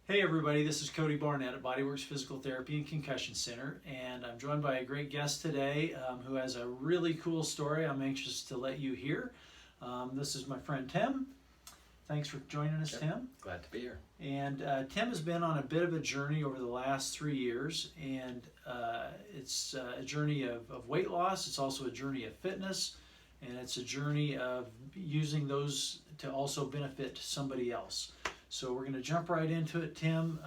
Hey everybody, this is Cody Barnett at Bodyworks Physical Therapy and Concussion Center, and I'm joined by a great guest today who has a really cool story I'm anxious to let you hear. This is my friend Tim. Thanks for joining us, Tim. Glad to be here. And Tim has been on a bit of a journey over the last 3 years, and it's a journey of weight loss. It's also a journey of fitness, and it's a journey of using those to also benefit somebody else. So we're going to jump right into it, Tim.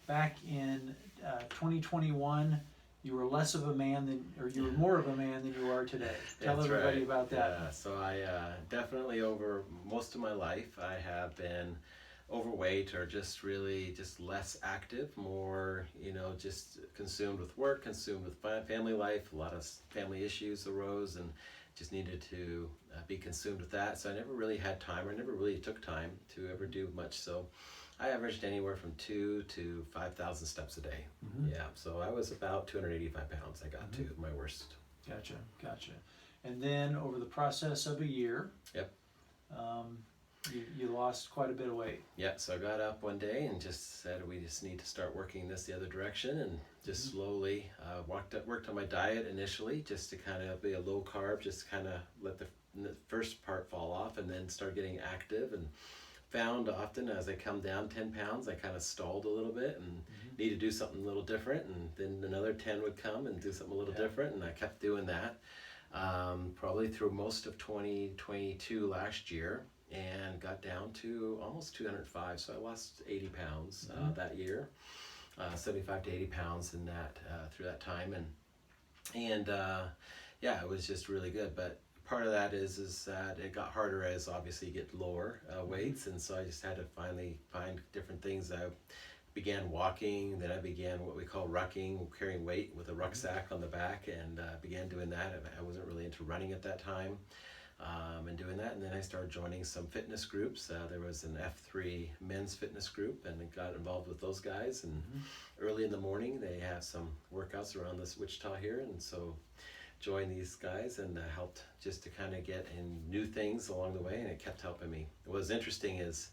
Back in 2021, you were less of a man than, or you were more of a man than you are today. Tell everybody about that. Yeah, so I definitely over most of my life, I have been overweight or just less active, more, just consumed with work, consumed with family life. A lot of family issues arose and just needed to be consumed with that. So I never really had time, or never really took time to ever do much. So I averaged anywhere from 2,000 to 5,000 steps a day. Mm-hmm. Yeah, so I was about 285 pounds. I got to my worst. Gotcha. And then over the process of a year, yep, you lost quite a bit of weight. Yeah, so I got up one day and just said we just need to start working this the other direction, and just slowly worked on my diet initially, just to kind of be a low carb, just kind of let the first part fall off, and then start getting active. And found often as I come down 10 pounds, I kind of stalled a little bit and need to do something a little different, and then another 10 would come and do something a little different, and I kept doing that probably through most of 2022 last year, and got down to almost 205. So I lost 80 pounds that year, 75 to 80 pounds in that through that time, and yeah, it was just really good. But part of that is that it got harder as obviously you get lower weights, and so I just had to finally find different things. I began walking, then I began what we call rucking, carrying weight with a rucksack on the back, and began doing that. I wasn't really into running at that time. And doing that, and then I started joining some fitness groups. There was an F3 men's fitness group, and I got involved with those guys. And early in the morning, they have some workouts around this Wichita here, and so joined these guys and helped just to kind of get in new things along the way, and it kept helping me. What was interesting is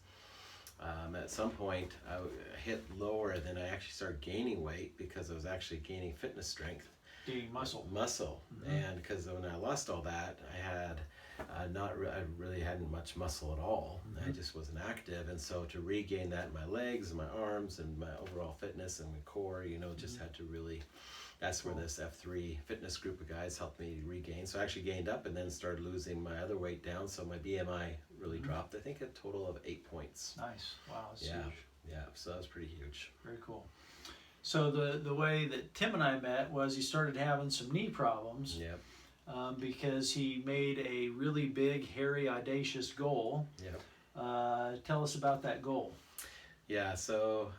at some point I hit lower, and then I actually started gaining weight because I was actually gaining fitness strength. Gaining muscle. And because when I lost all that, I had I really hadn't much muscle at all. I just wasn't active, and so to regain that in my legs and my arms and my overall fitness and my core, just had to really. That's where this F3 fitness group of guys helped me regain. So I actually gained up and then started losing my other weight down. So my BMI really dropped. I think a total of 8 points. Nice. Wow. That's huge. Yeah. So that was pretty huge. Very cool. So the way that Tim and I met was he started having some knee problems. Yep. Because he made a really big, hairy, audacious goal. Yep. Tell us about that goal. Yeah, so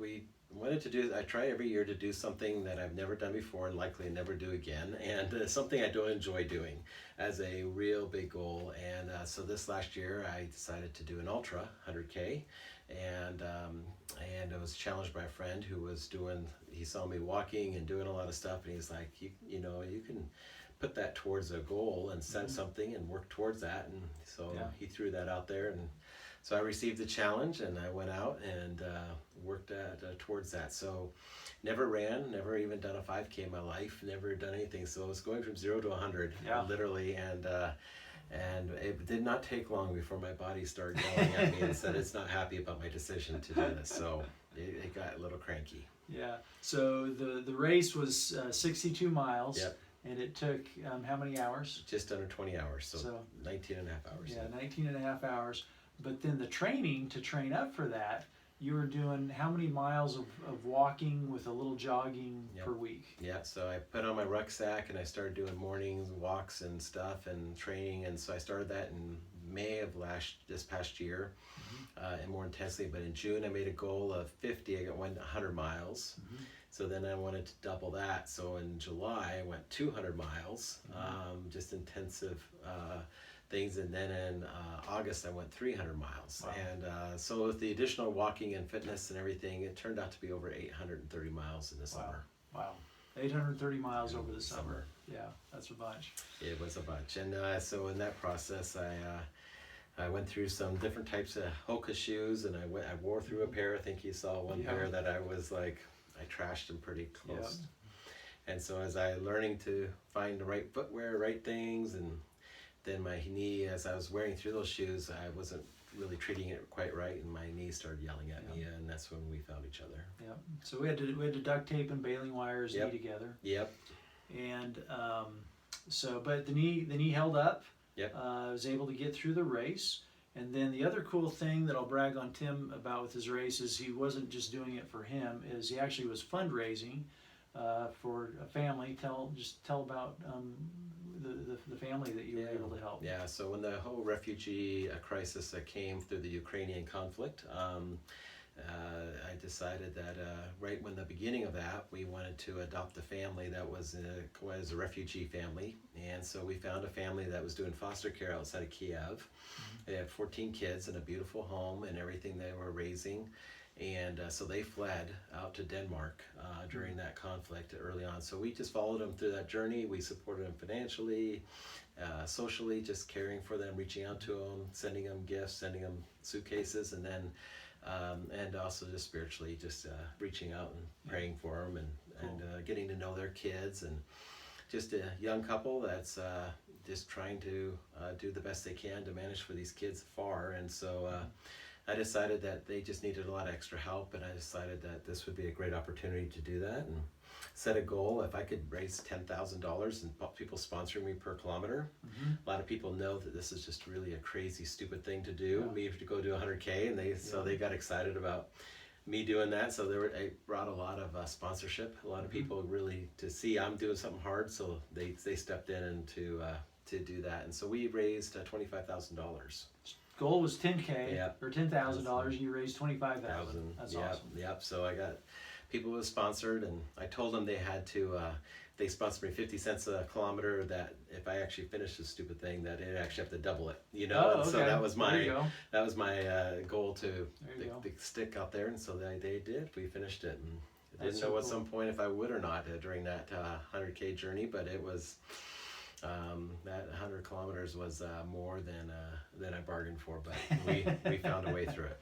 we wanted to do, I try every year to do something that I've never done before and likely never do again, and something I don't enjoy doing as a real big goal. And so this last year I decided to do an ultra 100K, and I was challenged by a friend who was he saw me walking and doing a lot of stuff, and he's like, you can put that towards a goal and set something and work towards that. And so he threw that out there, and so I received the challenge, and I went out and worked towards that. So never ran, never even done a 5K in my life, never done anything. So I was going from 0 to 100, literally, and it did not take long before my body started yelling at me and said it's not happy about my decision to do this. So it got a little cranky. Yeah. So the race was 62 miles. Yep. And it took how many hours? Just under 20 hours, so 19 and a half hours. Yeah, 19 and a half hours. But then the training to train up for that, you were doing how many miles of walking with a little jogging per week? Yeah, so I put on my rucksack and I started doing mornings walks and stuff and training, and so I started that in May of this past year, and more intensely. But in June I made a goal of 50. I went 100 miles. So then I wanted to double that. So in July I went 200 miles, just intensive things, and then in August I went 300 miles. Wow. And so with the additional walking and fitness and everything, it turned out to be over 830 miles in the summer. Wow. 830 miles over the summer. Yeah, that's a bunch. It was a bunch. And so in that process, I I went through some different types of Hoka shoes, and I wore through a pair. I think you saw one pair that I was like, I trashed them pretty close. And so as I learning to find the right footwear, right things, and then my knee, as I was wearing through those shoes, I wasn't really treating it quite right, and my knee started yelling at me, and that's when we found each other. Yeah. So we had to duct tape and baling wires knee together. Yep. And but the knee held up. Yep. I was able to get through the race. And then the other cool thing that I'll brag on Tim about with his race is he wasn't just doing it for him, is he actually was fundraising for a family. Tell about the family that you were able to help. Yeah, so when the whole refugee crisis that came through the Ukrainian conflict, I decided that right when the beginning of that, we wanted to adopt a family that was a refugee family. And so we found a family that was doing foster care outside of Kiev. They had 14 kids in a beautiful home and everything they were raising. And so they fled out to Denmark during that conflict early on. So we just followed them through that journey. We supported them financially, socially, just caring for them, reaching out to them, sending them gifts, sending them suitcases, and then and also just spiritually, just reaching out and praying for them, and getting to know their kids, and just a young couple that's just trying to do the best they can to manage for these kids far. And so I decided that they just needed a lot of extra help, and I decided that this would be a great opportunity to do that, and set a goal. If I could raise $10,000 and people sponsoring me per kilometer, a lot of people know that this is just really a crazy, stupid thing to do. Me to go do 100K, and they got excited about me doing that. So I brought a lot of sponsorship. A lot of people really to see I'm doing something hard, so they stepped in and to do that. And so we raised $25,000. Goal was 10K or $10,000. You raised 25,000. That's awesome. Yep. So I got people who was sponsored, and I told them they had to. They sponsored me 50 cents a kilometer. That if I actually finished this stupid thing, that it actually have to double it. You know. Okay. So that was my goal to stick out there, and so they did. We finished it, and I didn't know at some point if I would or not during that 100K journey, but it was. That 100 kilometers was more than I bargained for, but we found a way through it.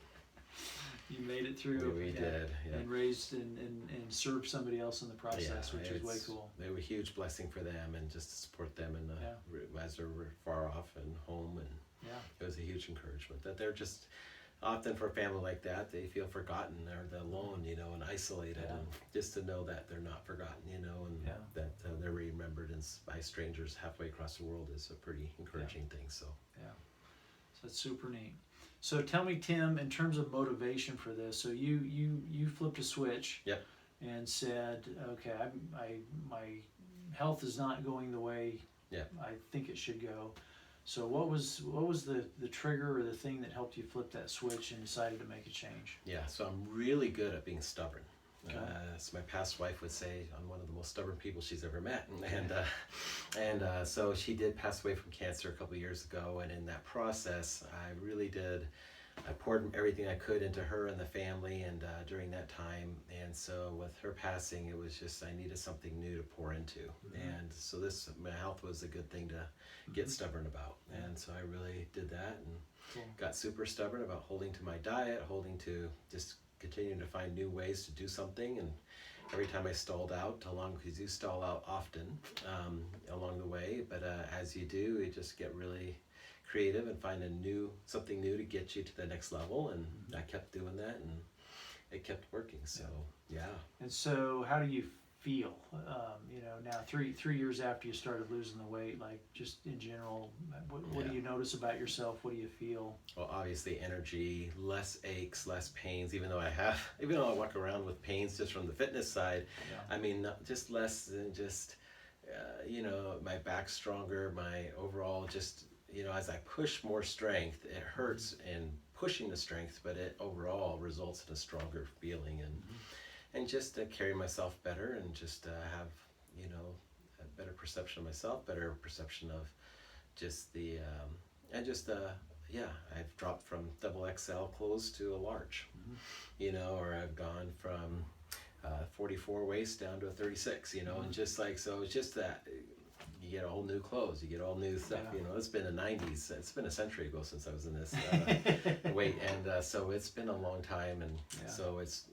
You made it through. We did, and raised and served somebody else in the process, which is way cool. They were a huge blessing for them, and just to support them as they're far off and home, and it was a huge encouragement that they're just. Often for a family like that, they feel forgotten or they're alone, and isolated, and just to know that they're not forgotten, and that they're remembered by strangers halfway across the world is a pretty encouraging thing. So that's super neat. So tell me, Tim, in terms of motivation for this, so you flipped a switch, and said, okay, my health is not going the way I think it should go. So what was the trigger or the thing that helped you flip that switch and decided to make a change? Yeah, so I'm really good at being stubborn. As my past wife would say, I'm one of the most stubborn people she's ever met. And so she did pass away from cancer a couple of years ago, and in that process, I poured everything I could into her and the family, and during that time, and so with her passing, it was just I needed something new to pour into, and so my health was a good thing to get stubborn about, and so I really did that, and got super stubborn about holding to my diet, holding to just continuing to find new ways to do something, and every time I stalled out, because you stall out often along the way, but as you do, you just get really creative and find something new to get you to the next level, and I kept doing that, and it kept working. So And so how do you feel now 3 years after you started losing the weight, like just in general, what do you notice about yourself? What do you feel? Well, obviously energy, less aches, less pains, even though I walk around with pains just from the fitness side. I mean, just less than just my back's stronger, my overall just as I push more strength, it hurts in pushing the strength, but it overall results in a stronger feeling, and just to carry myself better, and just have a better perception of myself, better perception of just I've dropped from double XL clothes to a large, or I've gone from 44 waist down to a 36, and just like, so it's just that you get all new clothes, you get all new stuff. Yeah. You know, it's been the '90s. It's been a century ago since I was in this weight, and so it's been a long time, and so it's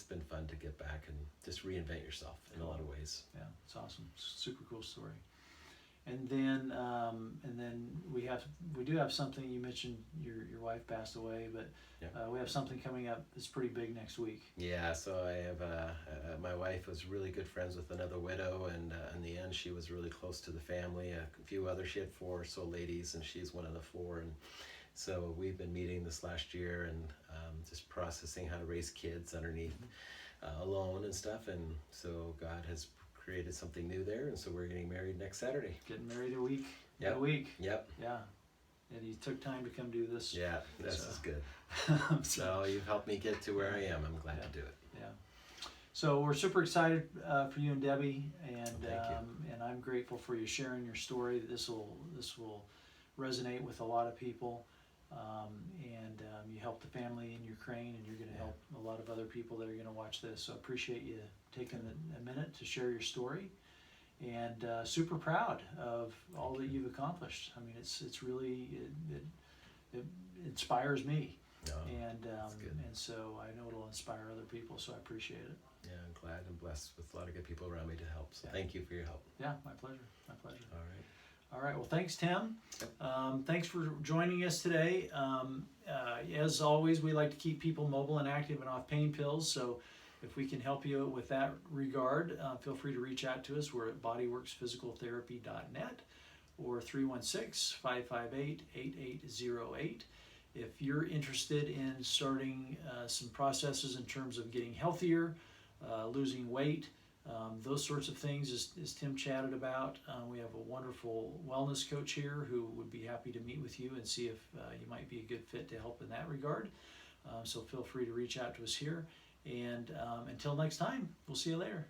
been fun to get back and just reinvent yourself in a lot of ways. Yeah, it's awesome. Super cool story. And then we do have something. You mentioned your wife passed away, but we have something coming up that's pretty big next week. Yeah, so I have my wife was really good friends with another widow, and in the end she was really close to the family. A few others, she had 4 so ladies, and she's one of the 4. And so we've been meeting this last year and just processing how to raise kids underneath alone and stuff. And so God has created something new there, and so we're getting married next Saturday. Getting married a week. Yep. A week. Yep. Yeah. And you took time to come do this. Yeah, this is good. So you've helped me get to where I am. I'm glad to do it. Yeah. So we're super excited for you and Debbie, and Thank you. and I'm grateful for you sharing your story. This will resonate with a lot of people, and you help the family in Ukraine, and you're going to help a lot of other people that are going to watch this. So I appreciate you taking a minute to share your story, and super proud of all that you've accomplished. I mean, it's really it inspires me. And so I know it'll inspire other people, so I appreciate it. Yeah, I'm glad and blessed with a lot of good people around me to help. So thank you for your help. Yeah, my pleasure. My pleasure. All right. All right. Well, thanks, Tim. Thanks for joining us today. As always, we like to keep people mobile and active and off pain pills. So if we can help you with that regard, feel free to reach out to us. We're at bodyworksphysicaltherapy.net or 316-558-8808. If you're interested in starting some processes in terms of getting healthier, losing weight, those sorts of things, as Tim chatted about, we have a wonderful wellness coach here who would be happy to meet with you and see if you might be a good fit to help in that regard. So feel free to reach out to us here. And until next time, we'll see you later.